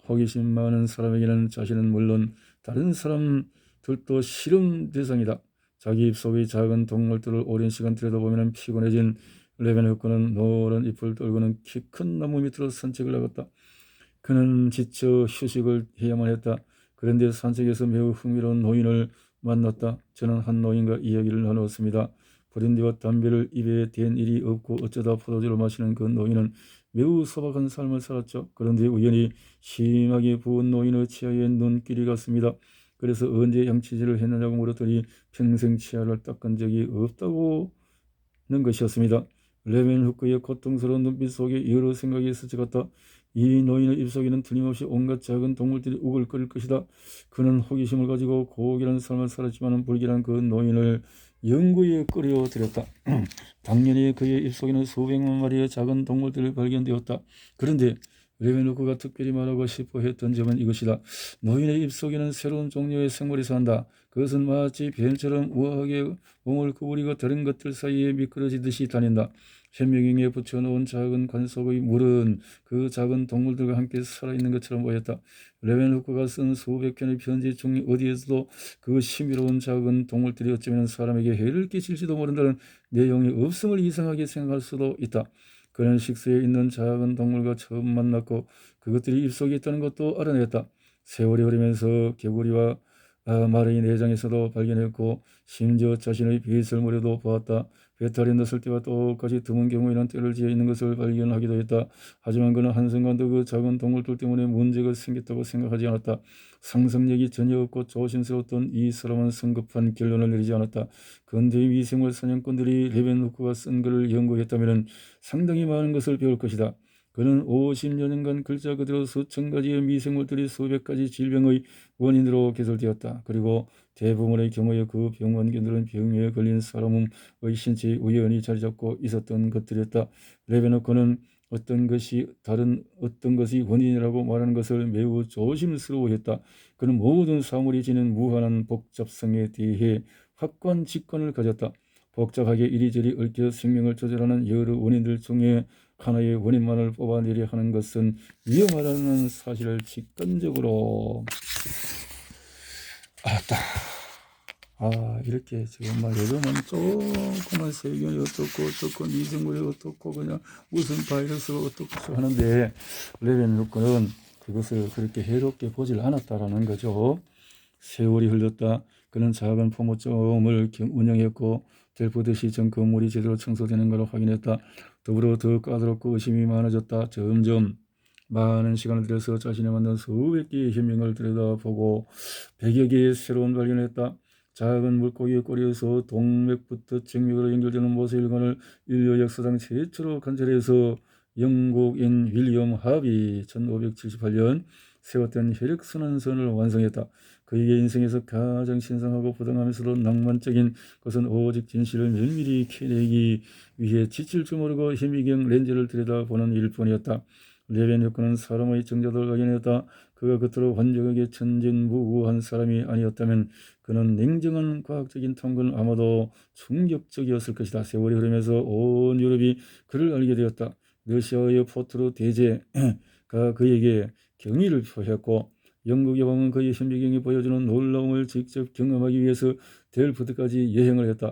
호기심 많은 사람에게는 자신은 물론 다른 사람들도 실험 대상이다. 자기 입속의 작은 동물들을 오랜 시간 들여다보면 피곤해진 레벤 후크는 노란 잎을 떨고는 키 큰 나무 밑으로 산책을 나갔다. 그는 지쳐 휴식을 해야만 했다. 그런데 산책에서 매우 흥미로운 노인을 만났다. 저는 한 노인과 이야기를 나누었습니다. 브랜디와 담배를 입에 댄 일이 없고 어쩌다 포도주를 마시는 그 노인은 매우 소박한 삶을 살았죠. 그런데 우연히 심하게 부은 노인의 치아에 눈길이 갔습니다. 그래서 언제 양치질을 했느냐고 물었더니 평생 치아를 닦은 적이 없다고 는 것이었습니다. 레벤후크의 고통스러운 눈빛 속에 여러 생각이 스쳐갔다. 이 노인의 입속에는 틀림없이 온갖 작은 동물들이 우글거릴 것이다. 그는 호기심을 가지고 고귀한 삶을 살았지만 불길한 그 노인을 연구에 끌어들였다. 당연히 그의 입속에는 수백만 마리의 작은 동물들이 발견되었다. 그런데 레벤후크가 특별히 말하고 싶어 했던 점은 이것이다. 노인의 입속에는 새로운 종류의 생물이 산다. 그것은 마치 뱀처럼 우아하게 몸을 구부리고 다른 것들 사이에 미끄러지듯이 다닌다. 현미경에 붙여놓은 작은 관 속의 물은 그 작은 동물들과 함께 살아있는 것처럼 보였다. 레벤후크가 쓴 수백 편의 편지 중 어디에서도 그 신비로운 작은 동물들이 어쩌면 사람에게 해를 끼칠지도 모른다는 내용이 없음을 이상하게 생각할 수도 있다. 그는 식수에 있는 작은 동물과 처음 만났고 그것들이 입속에 있다는 것도 알아냈다. 세월이 흐르면서 개구리와 말의 내장에서도 발견했고 심지어 자신의 배설물에도 보았다. 배탈이 났을 때와 똑같이 드문 경우에는 떼를 지어 있는 것을 발견하기도 했다. 하지만 그는 한순간도 그 작은 동물들 때문에 문제가 생겼다고 생각하지 않았다. 상상력이 전혀 없고 조심스러웠던 이 사람은 성급한 결론을 내리지 않았다. 근대의 미생물 사냥꾼들이 레벤후크가 쓴 글을 연구했다면 상당히 많은 것을 배울 것이다. 그는 50여 년간 글자 그대로 수천 가지의 미생물들이 수백 가지 질병의 원인으로 개설되었다. 그리고 대부분의 경우에 그 병원견들은 병에 걸린 사람의 신체에 우연히 자리잡고 있었던 것들이었다. 레베노크는 어떤 것이 원인이라고 말하는 것을 매우 조심스러워했다. 그는 모든 사물이 지닌 무한한 복잡성에 대해 확고한 직관을 가졌다. 복잡하게 이리저리 얽혀 생명을 조절하는 여러 원인들 중에 하나의 원인만을 뽑아내려 하는 것은 위험하다는 사실을 직관적으로 알았다. 이렇게 정말 요즘은 조그만 세균이 어떻고 미생물이 어떻고 그냥 무슨 바이러스가 어떻고 하는데 레벤후크는 그것을 그렇게 해롭게 보질 않았다라는 거죠. 세월이 흘렀다. 그는 작은 포모점을 운영했고 델프듯이 전 건물이 제대로 청소되는 걸 확인했다. 더불어 더 까다롭고 의심이 많아졌다. 점점 많은 시간을 들여서 자신이 만든 수백 개의 현명을 들여다보고 100여 개의 새로운 발견을 했다. 작은 물고기의 꼬리에서 동맥부터 정맥으로 연결되는 모세혈관을 인류 역사상 최초로 관찰해서 영국인 윌리엄 하비 1578년 세웠던 혈액순환선을 완성했다. 그의 인생에서 가장 신성하고 부당하면서도 낭만적인 것은 오직 진실을 면밀히 캐내기 위해 지칠 줄 모르고 현미경 렌즈를 들여다보는 일뿐이었다. 레벤후크는 사람의 정자도를 발견했다. 그가 그토록 완벽하게 천진무구한 사람이 아니었다면 그는 냉정한 과학적인 탐구는 아마도 충격적이었을 것이다. 세월이 흐르면서 온 유럽이 그를 알게 되었다. 러시아의 포트로 대제가 그에게 경의를 표했고 영국의 왕은 그의 현미경이 보여주는 놀라움을 직접 경험하기 위해서 델프트까지 여행을 했다.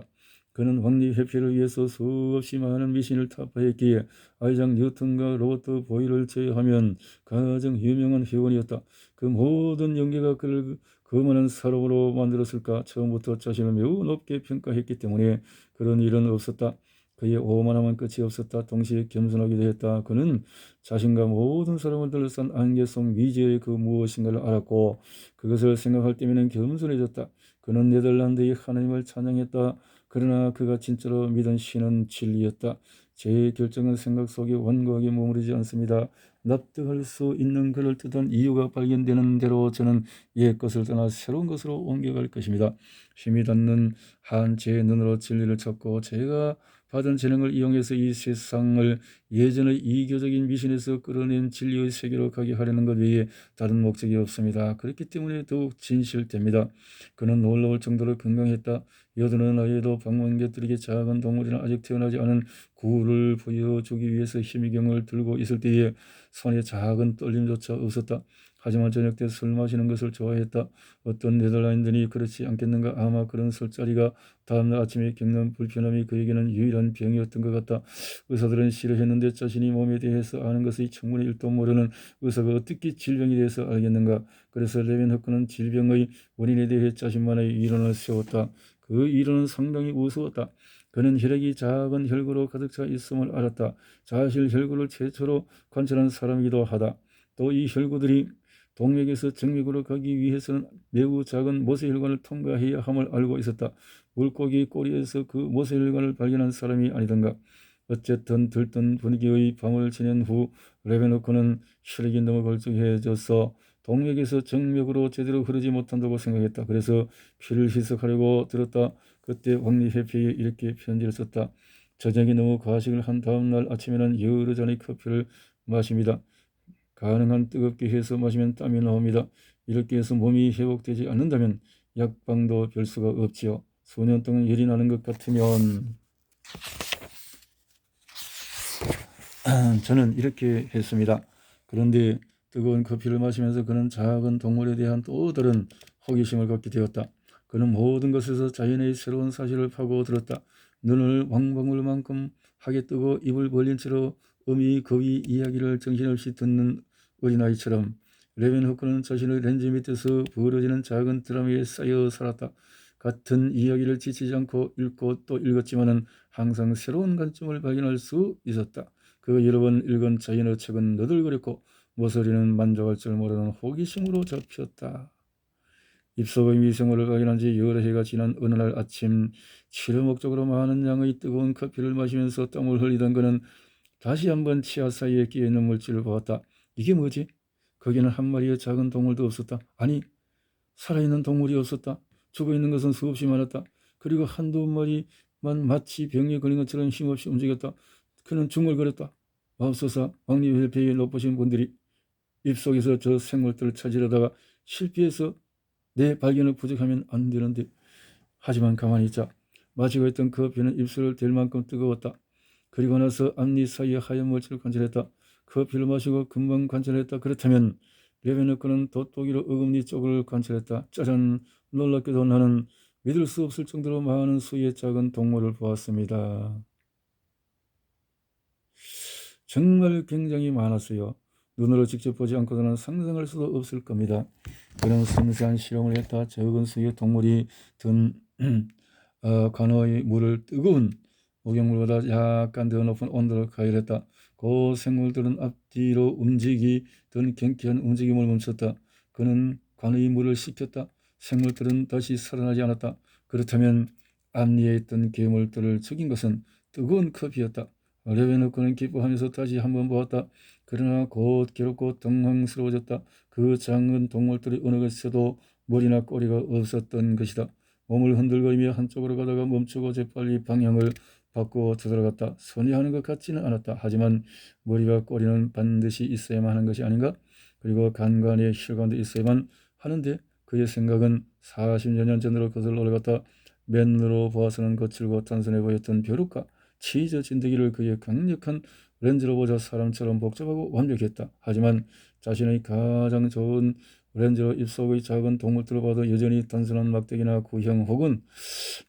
그는 왕립 회피를 위해서 수없이 많은 미신을 타파했기에 아이작 뉴턴과 로버트 보일을 제외하면 가장 유명한 회원이었다. 그 모든 연계가 그를 그만한 사람으로 만들었을까? 처음부터 자신을 매우 높게 평가했기 때문에 그런 일은 없었다. 그의 오만함은 끝이 없었다. 동시에 겸손하기도 했다. 그는 자신과 모든 사람을 둘러싼 안개 속 미지의 그 무엇인가를 알았고 그것을 생각할 때면 겸손해졌다. 그는 네덜란드의 하나님을 찬양했다. 그러나 그가 진짜로 믿은 신은 진리였다. 제 결정은 생각 속에 완고하게 머무르지 않습니다. 납득할 수 있는 그럴듯한 이유가 발견되는 대로 저는 옛 것을 떠나 새로운 것으로 옮겨갈 것입니다. 힘이 닿는 한 제 눈으로 진리를 찾고 제가 받은 재능을 이용해서 이 세상을 예전의 이교적인 미신에서 끌어낸 진리의 세계로 가게 하려는 것 외에 다른 목적이 없습니다. 그렇기 때문에 더욱 진실됩니다. 그는 놀라울 정도로 건강했다. 여드는 나이에도 방문객들에게 작은 동물이나 아직 태어나지 않은 구를 보여주기 위해서 현미경을 들고 있을 때에 손에 작은 떨림조차 없었다. 하지만 저녁 때 술 마시는 것을 좋아했다. 어떤 네덜란드인이 그렇지 않겠는가? 아마 그런 술자리가 다음날 아침에 겪는 불편함이 그에게는 유일한 병이었던 것 같다. 의사들은 싫어했는데 자신이 몸에 대해서 아는 것의 천분의 1도 모르는 의사가 어떻게 질병에 대해서 알겠는가? 그래서 레벤후크는 질병의 원인에 대해 자신만의 이론을 세웠다. 그 이론은 상당히 우스웠다. 그는 혈액이 작은 혈구로 가득 차 있음을 알았다. 사실 혈구를 최초로 관찰한 사람이기도 하다. 또 이 혈구들이 동맥에서 정맥으로 가기 위해서는 매우 작은 모세혈관을 통과해야 함을 알고 있었다. 물고기 꼬리에서 그 모세혈관을 발견한 사람이 아니던가. 어쨌든 들뜬 분위기의 밤을 지낸 후 레베노크는 혈액이 너무 걸쭉해져서 동맥에서 정맥으로 제대로 흐르지 못한다고 생각했다. 그래서 피를 희석하려고 들었다. 그때 왕리 회피에 이렇게 편지를 썼다. 저녁에 너무 과식을 한 다음날 아침에는 여러 잔의 커피를 마십니다. 가능한 뜨겁게 해서 마시면 땀이 나옵니다. 이렇게 해서 몸이 회복되지 않는다면 약방도 별 수가 없지요. 수년 동안 열이 나는 것 같으면 저는 이렇게 했습니다. 그런데 뜨거운 커피를 마시면서 그는 작은 동물에 대한 또 다른 호기심을 갖게 되었다. 그는 모든 것에서 자연의 새로운 사실을 파고들었다. 눈을 왕방울만큼 하게 뜨고 입을 벌린 채로 어미 거위 이야기를 정신없이 듣는 어린아이처럼 레벤호크는 자신의 렌즈 밑에서 벌어지는 작은 드라마에 쌓여 살았다. 같은 이야기를 지치지 않고 읽고 또 읽었지만은 항상 새로운 관점을 발견할 수 있었다. 그 여러 번 읽은 자연의 책은 너덜거렸고 모서리는 만족할 줄 모르는 호기심으로 잡혔다. 입속의 미생물을 발견한 지 여러 해가 지난 어느 날 아침 치료 목적으로 많은 양의 뜨거운 커피를 마시면서 땀을 흘리던 그는 다시 한번 치아 사이에 끼어있는 물질을 보았다. 이게 뭐지? 거기는 한 마리의 작은 동물도 없었다. 아니, 살아있는 동물이 없었다. 죽어있는 것은 수없이 많았다. 그리고 한두 마리만 마치 병에 걸린 것처럼 힘없이 움직였다. 그는 중얼거렸다. 맙소사, 왕립협회에 높으신 분들이 입속에서 저 생물들을 찾으려다가 실패해서 내 발견을 부족하면 안 되는데. 하지만 가만히 있자. 마시고 있던 커피는 입술을 댈 만큼 뜨거웠다. 그리고 나서 앞니 사이에 하얀 물질을 관찰했다. 커피를 마시고 금방 관찰했다. 그렇다면 레베너크는 돋보기로 어금니 쪽을 관찰했다. 짜잔! 놀랍게도 나는 믿을 수 없을 정도로 많은 수의 작은 동물을 보았습니다. 정말 굉장히 많았어요. 눈으로 직접 보지 않고서는 상상할 수도 없을 겁니다. 그런 섬세한 실험을 했다. 적은 수의 동물이 든 관어의 물을 뜨거운 목욕물보다 약간 더 높은 온도로 가열했다. 그 생물들은 앞뒤로 움직이던 경쾌한 움직임을 멈췄다. 그는 관의 물을 식혔다. 생물들은 다시 살아나지 않았다. 그렇다면 앞니에 있던 괴물들을 죽인 것은 뜨거운 커피였다. 레베노크는 기뻐하면서 다시 한번 보았다. 그러나 곧 괴롭고 당황스러워졌다. 그 작은 동물들이 어느 것에도 머리나 꼬리가 없었던 것이다. 몸을 흔들거리며 한쪽으로 가다가 멈추고 재빨리 방향을 바꾸어 되돌아갔다. 선회하는 것 같지는 않았다. 하지만 머리와 꼬리는 반드시 있어야만 하는 것이 아닌가? 그리고 간간의 혈관도 있어야만 하는데 그의 생각은 40여 년 전으로 거슬러 올라갔다. 맨으로 보아서는 거칠고 단순해 보였던 벼룩과 치즈 진드기를 그의 강력한 렌즈로 보자 사람처럼 복잡하고 완벽했다. 하지만 자신의 가장 좋은 렌즈로 입속의 작은 동물들을 봐도 여전히 단순한 막대기나 구형 혹은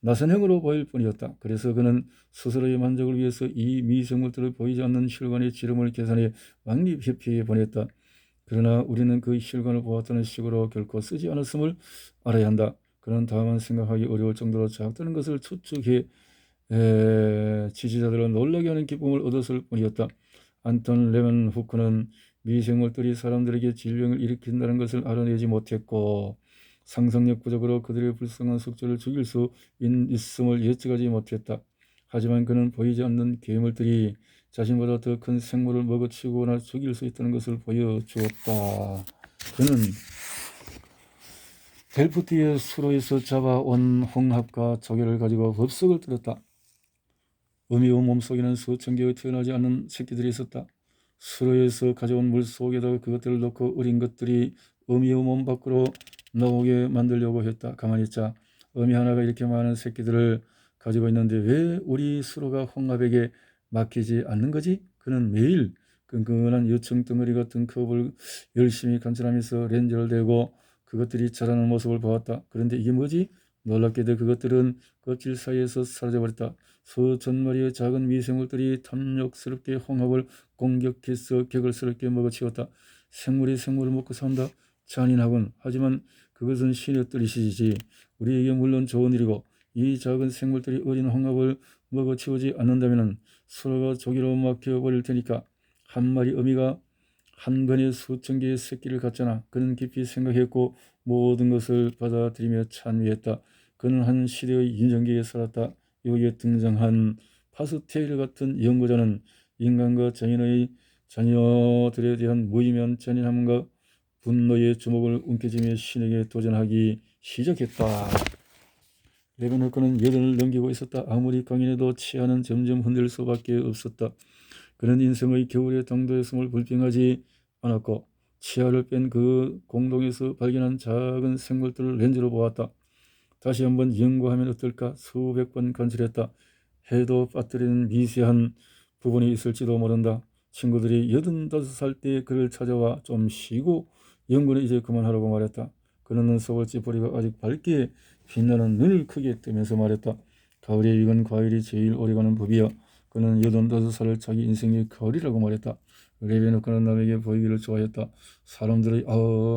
나선형으로 보일 뿐이었다. 그래서 그는 스스로의 만족을 위해서 이 미생물들을 보이지 않는 혈관의 지름을 계산해 왕립협회에 보냈다. 그러나 우리는 그 혈관을 보았다는 식으로 결코 쓰지 않았음을 알아야 한다. 그는 다만 생각하기 어려울 정도로 작다는 것을 추측해 지지자들은 놀라게 하는 기쁨을 얻었을 뿐이었다. 안톤 레먼후크는 미생물들이 사람들에게 질병을 일으킨다는 것을 알아내지 못했고 상상력 부족으로 그들의 불쌍한 숙주를 죽일 수 있음을 예측하지 못했다. 하지만 그는 보이지 않는 괴물들이 자신보다 더 큰 생물을 먹어치우거나 죽일 수 있다는 것을 보여주었다. 그는 델프트의 수로에서 잡아온 홍합과 조개를 가지고 법석을 뜯었다. 어미의 몸속에는 수천 개의 태어나지 않은 새끼들이 있었다. 수로에서 가져온 물 속에다가 그것들을 넣고 어린 것들이 어미의 몸 밖으로 나오게 만들려고 했다. 가만히 있자. 어미 하나가 이렇게 많은 새끼들을 가지고 있는데 왜 우리 수로가 홍합에게 맡기지 않는 거지? 그는 매일 끈끈한 요청 덩어리 같은 컵을 열심히 관찰하면서 렌즈를 대고 그것들이 자라는 모습을 보았다. 그런데 이게 뭐지? 놀랍게도 그것들은 껍질 사이에서 사라져버렸다. 수천 마리의 작은 미생물들이 탐욕스럽게 홍합을 공격해서 격을스럽게 먹어치웠다. 생물이 생물을 먹고 산다. 잔인하군. 하지만 그것은 신의 뜻이시지. 우리에게 물론 좋은 일이고 이 작은 생물들이 어린 홍합을 먹어치우지 않는다면 서로가 조기로 막혀버릴 테니까. 한 마리 어미가 한 번에 수천 개의 새끼를 갖잖아. 그는 깊이 생각했고 모든 것을 받아들이며 찬미했다. 그는 한 시대의 인정기에 살았다. 여기에 등장한 파스테일 같은 연구자는 인간과 자녀들에 대한 무의미한 잔인함과 분노의 주먹을 움켜쥐며 신에게 도전하기 시작했다. 레벤호크는 여든을 넘기고 있었다. 아무리 강인해도 치아는 점점 흔들 수밖에 없었다. 그는 인생의 겨울의 당도였음을 불평하지 않았고 치아를 뺀 그 공동에서 발견한 작은 생물들을 렌즈로 보았다. 다시 한번 연구하면 어떨까? 수백 번 관찰했다. 해도 빠뜨리는 미세한 부분이 있을지도 모른다. 친구들이 85살 때 그를 찾아와 좀 쉬고 연구는 이제 그만하라고 말했다. 그는 눈썹을 찌푸리고 아직 밝게 빛나는 눈을 크게 뜨면서 말했다. 가을에 익은 과일이 제일 오래가는 법이야. 그는 85살을 자기 인생의 거리라고 말했다. 레베노크는 남에게 보이기를 좋아했다. 사람들의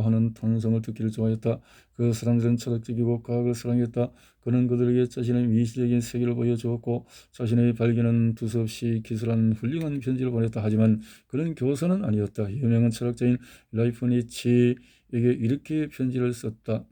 하는 탄성을 듣기를 좋아했다. 그 사람들은 철학적이고 과학을 사랑했다. 그는 그들에게 자신의 미시적인 세계를 보여주었고 자신의 발견은 두서없이 기술한 훌륭한 편지를 보냈다. 하지만 그는 교사는 아니었다. 유명한 철학자인 라이프니치에게 이렇게 편지를 썼다.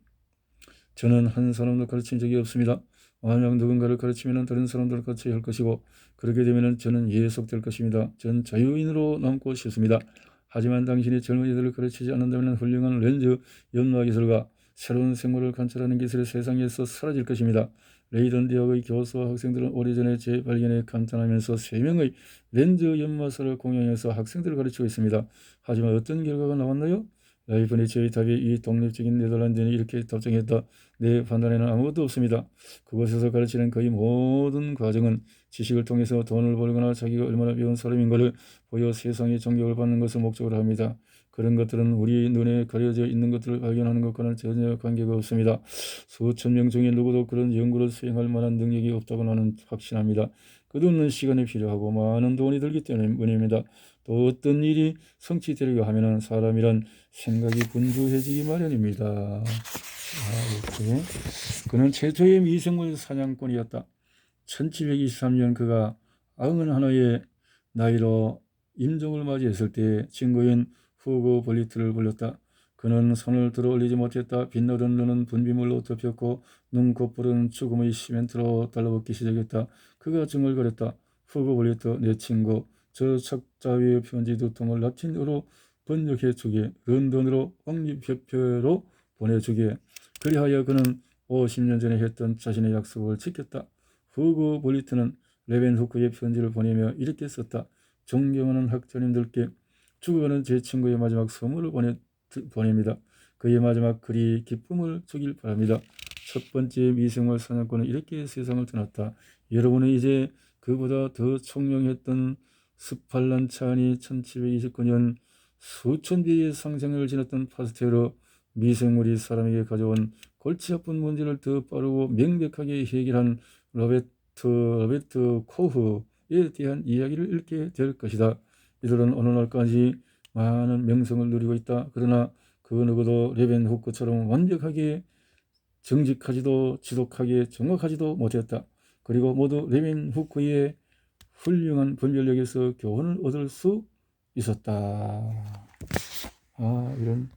저는 한 사람도 가르친 적이 없습니다. 만약 누군가를 가르치면 다른 사람들을 가르쳐야 할 것이고 그렇게 되면 저는 예속될 것입니다. 전 자유인으로 남고 싶습니다. 하지만 당신이 젊은이들을 가르치지 않는다면 훌륭한 렌즈 연마 기술과 새로운 생물을 관찰하는 기술이 세상에서 사라질 것입니다. 레이던 대학의 교수와 학생들은 오래전에 제 발견에 감탄하면서 3명의 렌즈 연마사를 공용해서 학생들을 가르치고 있습니다. 하지만 어떤 결과가 나왔나요? 이번에 저희 답에 이 독립적인 네덜란드인이 이렇게 답장했다. 내 판단에는 아무것도 없습니다. 그곳에서 가르치는 거의 모든 과정은 지식을 통해서 돈을 벌거나 자기가 얼마나 배운 사람인가를 보여 세상의 존경을 받는 것을 목적으로 합니다. 그런 것들은 우리 눈에 가려져 있는 것들을 발견하는 것과는 전혀 관계가 없습니다. 수천 명 중에 누구도 그런 연구를 수행할 만한 능력이 없다고 나는 확신합니다. 끝없는 시간이 필요하고 많은 돈이 들기 때문입니다. 또 어떤 일이 성취되려고 하면 사람이란 생각이 분주해지기 마련입니다. 이렇게. 그는 최초의 미생물 사냥꾼이었다. 1723년 그가 91의 나이로 임종을 맞이했을 때 친구인 후고 볼리트를 불렀다. 그는 손을 들어 올리지 못했다. 빛나던 눈은 분비물로 덮였고 눈곱불은 죽음의 시멘트로 달라붙기 시작했다. 그가 중얼거렸다. 후고 볼리트, 내 친구, 저 책자 위의 편지 2통을 라틴어로 번역해주게, 런던으로 왕립협회로 보내주게. 그리하여 그는 50년 전에 했던 자신의 약속을 지켰다. 후고 볼리트는 레벤후크의 편지를 보내며 이렇게 썼다. 존경하는 학자님들께 죽어가는 제 친구의 마지막 선물을 보냅니다. 그의 마지막 글이 기쁨을 주길 바랍니다. 첫 번째 미생물 사냥꾼은 이렇게 세상을 떠났다. 여러분은 이제 그보다 더 총명했던 스팔란차니 1729년 수천 배의 상생을 지났던 파스테르 미생물이 사람에게 가져온 골치 아픈 문제를 더 빠르고 명백하게 해결한 로베트 코흐에 대한 이야기를 읽게 될 것이다. 이들은 오늘날까지 많은 명성을 누리고 있다. 그러나 그 누구도 레벤후크처럼 완벽하게 정직하지도 지독하게 정확하지도 못했다. 그리고 모두 레벤후크의 훌륭한 분별력에서 교훈을 얻을 수 있었다. 이런